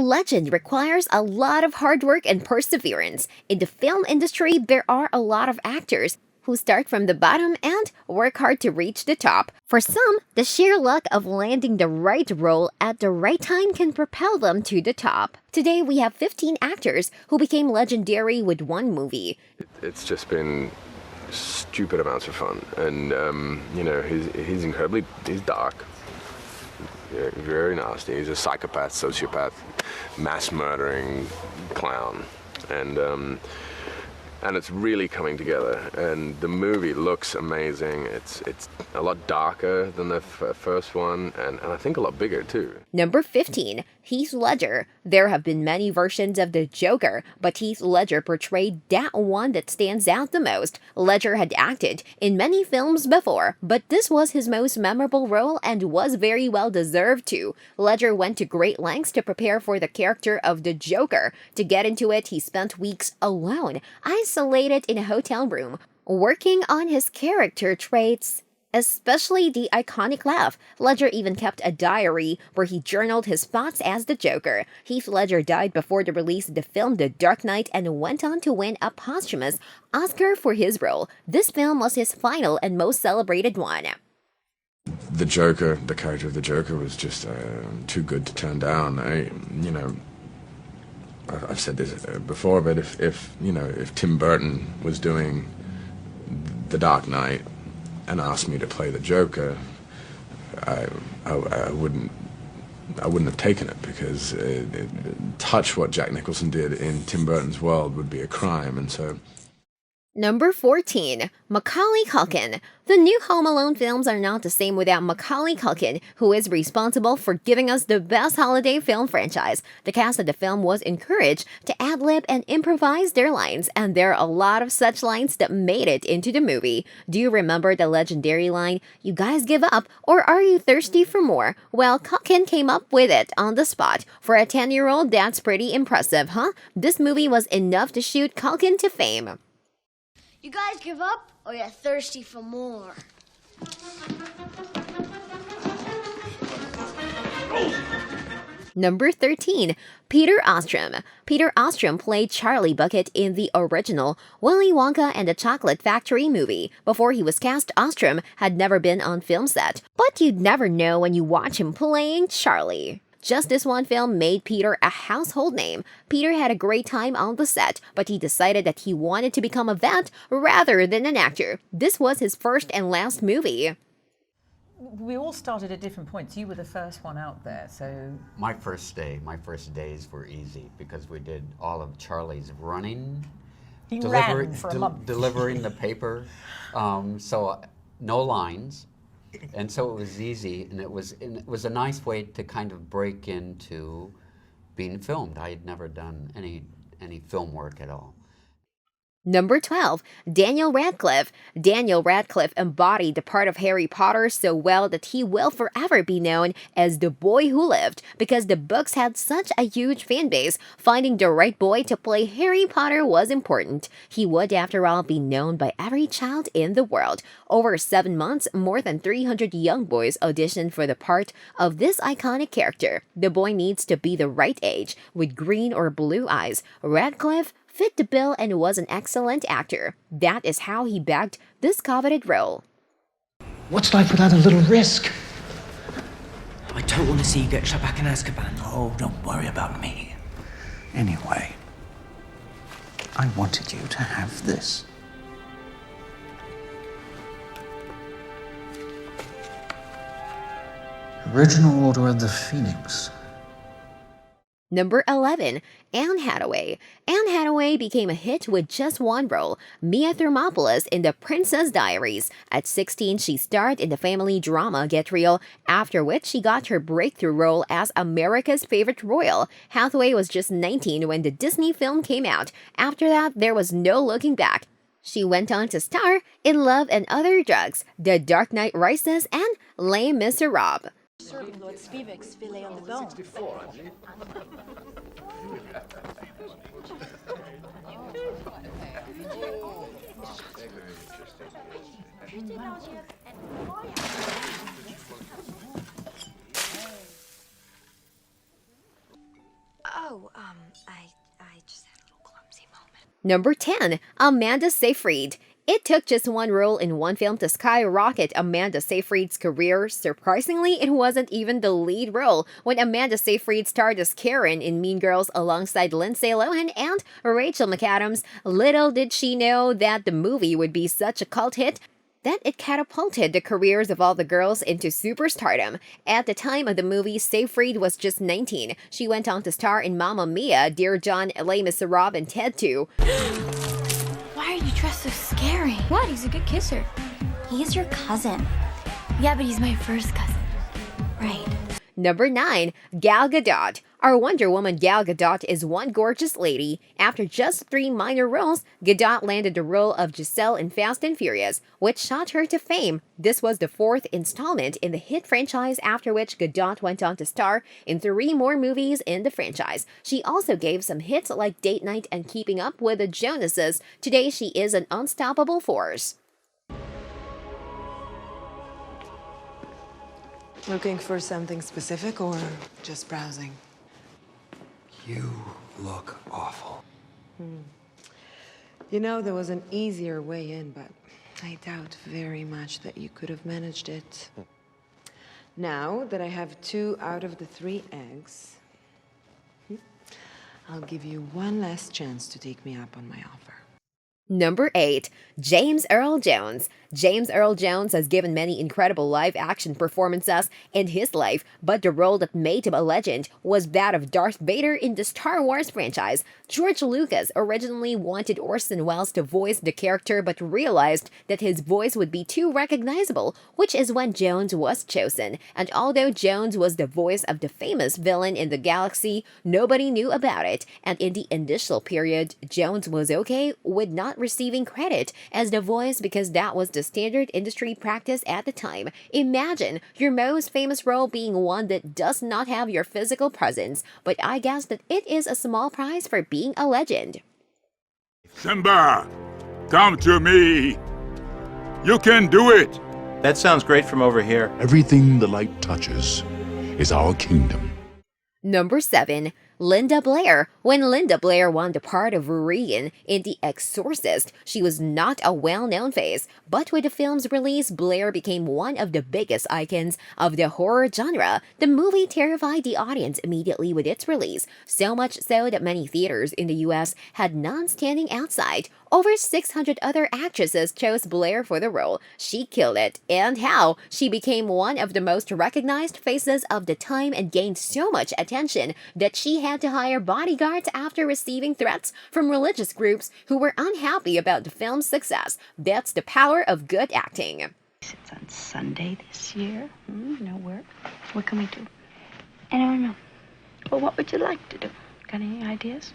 legend requires a lot of hard work and perseverance. In the film industry, there are a lot of actors who start from the bottom and work hard to reach the top. For some, the sheer luck of landing the right role at the right time can propel them to the top. Today, we have 15 actors who became legendary with one movie. It's just been stupid amounts of fun, and he's dark, very nasty. He's a psychopath, sociopath, mass murdering clown, and it's really coming together, and the movie looks amazing. It's a lot darker than the first one, and I think a lot bigger too. Number 15, Heath Ledger. There have been many versions of the Joker, but Heath Ledger portrayed that one that stands out the most. Ledger had acted in many films before, but this was his most memorable role and was very well deserved too. Ledger went to great lengths to prepare for the character of the Joker. To get into it, he spent weeks alone, isolated in a hotel room, working on his character traits, especially the iconic laugh. Ledger even kept a diary where he journaled his thoughts as the Joker. Heath Ledger died before the release of the film The Dark Knight and went on to win a posthumous Oscar for his role. This film was his final and most celebrated one. The Joker, the character of the Joker, was just too good to turn down. I've said this before, but if Tim Burton was doing The Dark Knight and asked me to play the Joker, I wouldn't have taken it, because touch what Jack Nicholson did in Tim Burton's world would be a crime, and so. Number 14, Macaulay Culkin. The new Home Alone films are not the same without Macaulay Culkin, who is responsible for giving us the best holiday film franchise. The cast of the film was encouraged to ad-lib and improvise their lines, and there are a lot of such lines that made it into the movie. Do you remember the legendary line, "You guys give up, or are you thirsty for more?" Well, Culkin came up with it on the spot. For a 10-year-old, that's pretty impressive, huh? This movie was enough to shoot Culkin to fame. You guys give up, or you're thirsty for more? Number 13, Peter Ostrum. Peter Ostrum played Charlie Bucket in the original Willy Wonka and the Chocolate Factory movie. Before he was cast, Ostrum had never been on film set, but you'd never know when you watch him playing Charlie. Just this one film made Peter a household name. Peter had a great time on the set, but he decided that he wanted to become a vet rather than an actor. This was his first and last movie. We all started at different points. You were the first one out there, so... My first days were easy, because we did all of Charlie's running. He ran for a month. Delivering the paper, so no lines. And so it was easy, and it was a nice way to kind of break into being filmed. I had never done any film work at all. Number 12, Daniel Radcliffe. Daniel Radcliffe embodied the part of Harry Potter so well that he will forever be known as the boy who lived. Because the books had such a huge fan base, finding the right boy to play Harry Potter was important. He would, after all, be known by every child in the world. Over 7 months, more than 300 young boys auditioned for the part of this iconic character. The boy needs to be the right age, with green or blue eyes. Radcliffe fit the bill and was an excellent actor. That is how he bagged this coveted role. What's life without a little risk? I don't want to see you get shut back in Azkaban. Oh, don't worry about me. Anyway, I wanted you to have this. Original Order of the Phoenix. Number 11, Anne Hathaway. Anne Hathaway became a hit with just one role, Mia Thermopolis in The Princess Diaries. At 16, she starred in the family drama Get Real, after which she got her breakthrough role as America's Favorite Royal. Hathaway was just 19 when the Disney film came out. After that, there was no looking back. She went on to star in Love and Other Drugs, The Dark Knight Rises, and Les Miserables. Serving Lord Spivak's filet on the bone. 64, Oh, I just had a little clumsy moment. Number 10. Amanda Seyfried. It took just one role in one film to skyrocket Amanda Seyfried's career. Surprisingly, it wasn't even the lead role when Amanda Seyfried starred as Karen in Mean Girls alongside Lindsay Lohan and Rachel McAdams. Little did she know that the movie would be such a cult hit that it catapulted the careers of all the girls into superstardom. At the time of the movie, Seyfried was just 19. She went on to star in Mamma Mia, Dear John, Les Miserables, and Ted 2. Why are you dressed so scary? What? He's a good kisser. He's your cousin. Yeah, but he's my first cousin. Right. Number 9. Gal Gadot. Our Wonder Woman Gal Gadot is one gorgeous lady. After just 3 minor roles, Gadot landed the role of Giselle in Fast and Furious, which shot her to fame. This was the 4th installment in the hit franchise, after which Gadot went on to star in 3 more movies in the franchise. She also gave some hits like Date Night and Keeping Up with the Jonases. Today, she is an unstoppable force. Looking for something specific or just browsing? You look awful. You know, there was an easier way in, but I doubt very much that you could have managed it. Now that I have 2 out of the 3 eggs, I'll give you one last chance to take me up on my offer. Number 8. James Earl Jones. James Earl Jones has given many incredible live-action performances in his life, but the role that made him a legend was that of Darth Vader in the Star Wars franchise. George Lucas originally wanted Orson Welles to voice the character but realized that his voice would be too recognizable, which is when Jones was chosen. And although Jones was the voice of the famous villain in the galaxy, nobody knew about it, and in the initial period, Jones was okay with not receiving credit as the voice because that was the standard industry practice at the time. Imagine your most famous role being one that does not have your physical presence, but I guess that it is a small prize for being a legend. Simba, come to me. You can do it. That sounds great from over here. Everything the light touches is our kingdom. Number 7. Linda Blair. When Linda Blair won the part of Regan in The Exorcist, she was not a well-known face, but with the film's release, Blair became one of the biggest icons of the horror genre. The movie terrified the audience immediately with its release, so much so that many theaters in the US had none standing outside. Over 600 other actresses chose Blair for the role. She killed it, and how? She became one of the most recognized faces of the time and gained so much attention that she had to hire bodyguards after receiving threats from religious groups who were unhappy about the film's success. That's the power of good acting. It's on Sunday this year. No work. What can we do? I don't know. Well, what would you like to do? Got any ideas?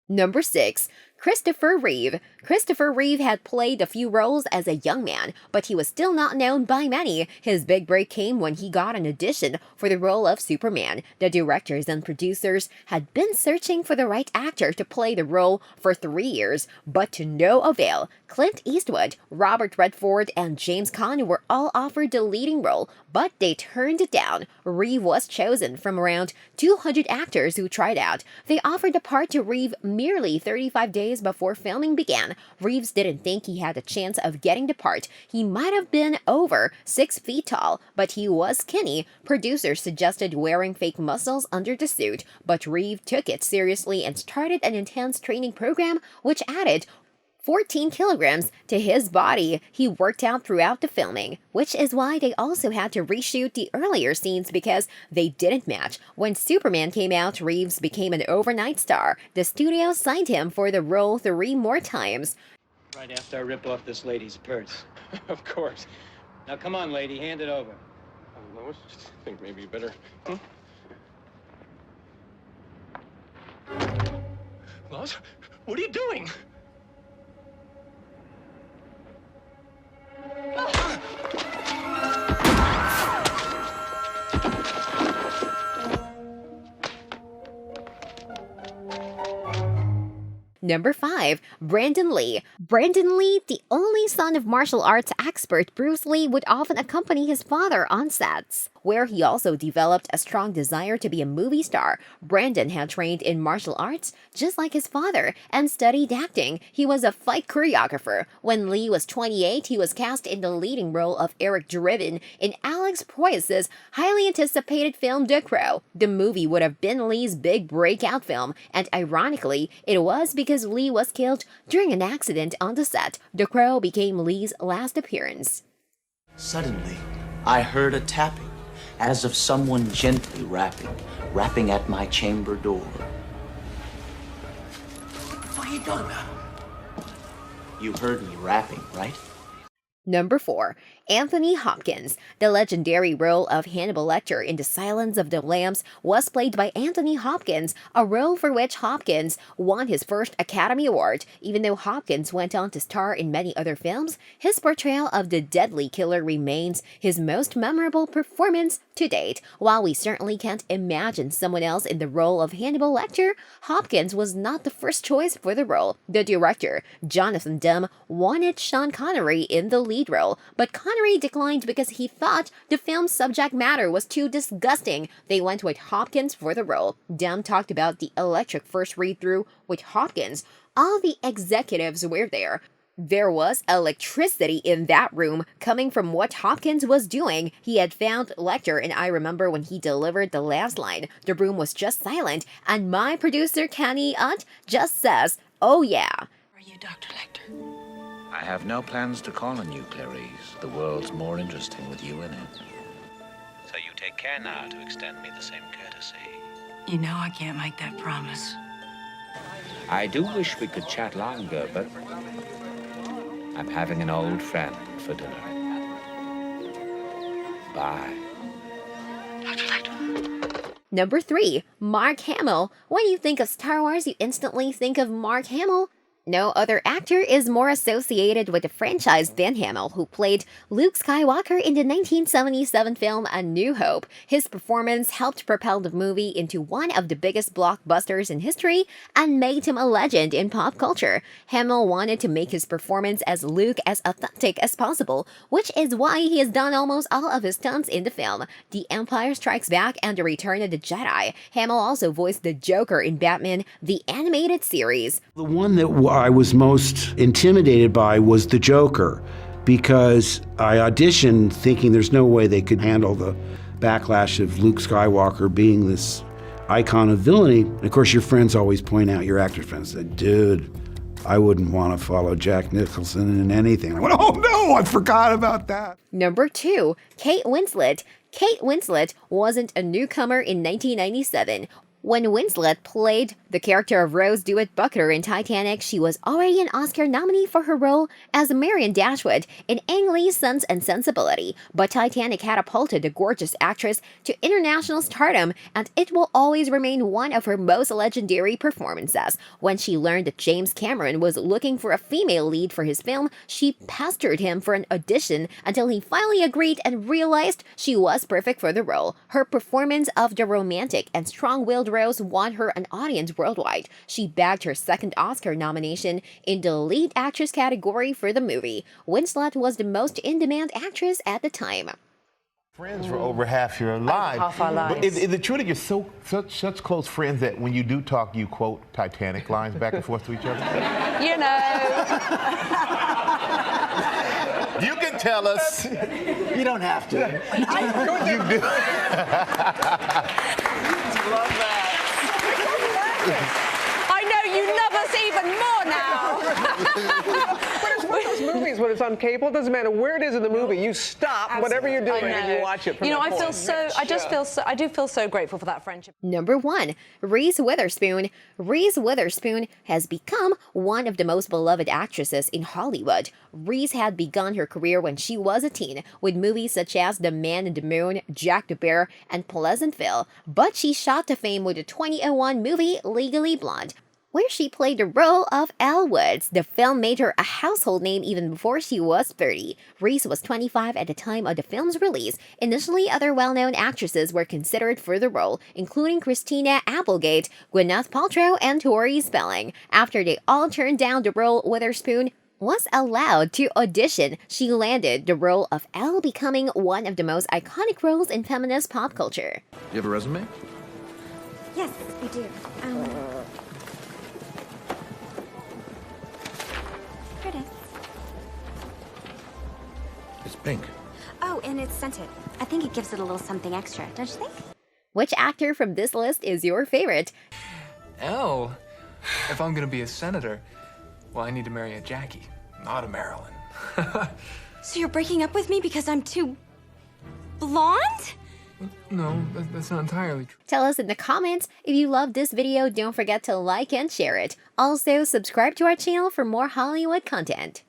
Number 6. Christopher Reeve. Christopher Reeve had played a few roles as a young man, but he was still not known by many. His big break came when he got an audition for the role of Superman. The directors and producers had been searching for the right actor to play the role for 3 years, but to no avail. Clint Eastwood, Robert Redford, and James Caan were all offered the leading role, but they turned it down. Reeve was chosen from around 200 actors who tried out. They offered the part to Reeve merely 35 days before filming began. Reeves didn't think he had a chance of getting the part. He might have been over 6 feet tall, but he was skinny. Producers suggested wearing fake muscles under the suit, but Reeve took it seriously and started an intense training program which added 14 kilograms to his body. He worked out throughout the filming, which is why they also had to reshoot the earlier scenes because they didn't match. When Superman came out, Reeves became an overnight star. The studio signed him for the role 3 more times. Right after I rip off this lady's purse. Of course. Now come on, lady, hand it over. I don't know, I think maybe you better... Loz, what are you doing? Number 5. Brandon Lee. Brandon Lee, the only son of martial arts expert Bruce Lee, would often accompany his father on sets. where he also developed a strong desire to be a movie star. Brandon had trained in martial arts, just like his father, and studied acting. He was a fight choreographer. When Lee was 28, he was cast in the leading role of Eric Driven in Alex Proyas's highly anticipated film The Crow. The movie would have been Lee's big breakout film, and ironically, it was because Lee was killed during an accident on the set. The Crow became Lee's last appearance. Suddenly, I heard a tapping, as of someone gently rapping at my chamber door. What are you doing now? You heard me rapping, right? Number 4. Anthony Hopkins. The legendary role of Hannibal Lecter in The Silence of the Lambs was played by Anthony Hopkins, a role for which Hopkins won his first Academy Award. Even though Hopkins went on to star in many other films, his portrayal of the deadly killer remains his most memorable performance to date. While we certainly can't imagine someone else in the role of Hannibal Lecter, Hopkins was not the first choice for the role. The director, Jonathan Demme, wanted Sean Connery in the lead role, but Connery declined because he thought the film's subject matter was too disgusting. They went with Hopkins for the role. Demme talked about the electric first read-through with Hopkins. All the executives were there. There was electricity in that room coming from what Hopkins was doing. He had found Lecter, and I remember when he delivered the last line, the room was just silent, and my producer, Kenny Utt, just says, "Oh yeah." Are you Dr. Lecter? I have no plans to call on you, Clarice. The world's more interesting with you in it. So you take care now to extend me the same courtesy. You know I can't make that promise. I do wish we could chat longer, but I'm having an old friend for dinner. Bye. Dr. Lecter. Number 3. Mark Hamill. When you think of Star Wars, you instantly think of Mark Hamill. No other actor is more associated with the franchise than Hamill, who played Luke Skywalker in the 1977 film A New Hope. His performance helped propel the movie into one of the biggest blockbusters in history and made him a legend in pop culture. Hamill wanted to make his performance as Luke as authentic as possible, which is why he has done almost all of his stunts in the film The Empire Strikes Back and The Return of the Jedi. Hamill also voiced the Joker in Batman, the animated series. The one that I was most intimidated by was the Joker, because I auditioned thinking there's no way they could handle the backlash of Luke Skywalker being this icon of villainy. And of course, your friends always point out, your actor friends said, "Dude, I wouldn't want to follow Jack Nicholson in anything." I went, "Oh no, I forgot about that." Number 2. Kate Winslet. Kate Winslet wasn't a newcomer in 1997. When Winslet played the character of Rose DeWitt-Bucker in Titanic, she was already an Oscar nominee for her role as Marion Dashwood in Ang Lee's Sense and Sensibility. But Titanic catapulted the gorgeous actress to international stardom, and it will always remain one of her most legendary performances. When she learned that James Cameron was looking for a female lead for his film, she pestered him for an audition until he finally agreed and realized she was perfect for the role. Her performance of the romantic and strong-willed Rose won her an audience worldwide. She bagged her second Oscar nomination in the lead actress category for the movie. Winslet was the most in-demand actress at the time. Friends for over half your lives. Half our lives. But is it true that you're such close friends that when you do talk, you quote Titanic lines back and forth to each other? You know. You can tell us. You don't have to. You do. Love that. I know you love us even more now. But it's one of those movies when it's on cable, it doesn't matter where it is in the movie, you stop whatever you're doing and you watch it from You know, that point. I do feel so grateful for that friendship. Number 1. Reese Witherspoon. Reese Witherspoon has become one of the most beloved actresses in Hollywood. Reese had begun her career when she was a teen, with movies such as The Man in the Moon, Jack the Bear, and Pleasantville. But she shot to fame with the 2001 movie Legally Blonde, where she played the role of Elle Woods. The film made her a household name even before she was 30. Reese was 25 at the time of the film's release. Initially, other well-known actresses were considered for the role, including Christina Applegate, Gwyneth Paltrow, and Tori Spelling. After they all turned down the role, Witherspoon was allowed to audition, she landed the role of Elle, becoming one of the most iconic roles in feminist pop culture. You have a resume? Yes, I do. Here it is. It's pink. Oh, and it's scented. I think it gives it a little something extra, don't you think? Which actor from this list is your favorite? Elle, if I'm gonna be a senator, well, I need to marry a Jackie, not a Marilyn. So you're breaking up with me because I'm too blonde? No, that's not entirely true. Tell us in the comments. If you loved this video, don't forget to like and share it. Also, subscribe to our channel for more Hollywood content.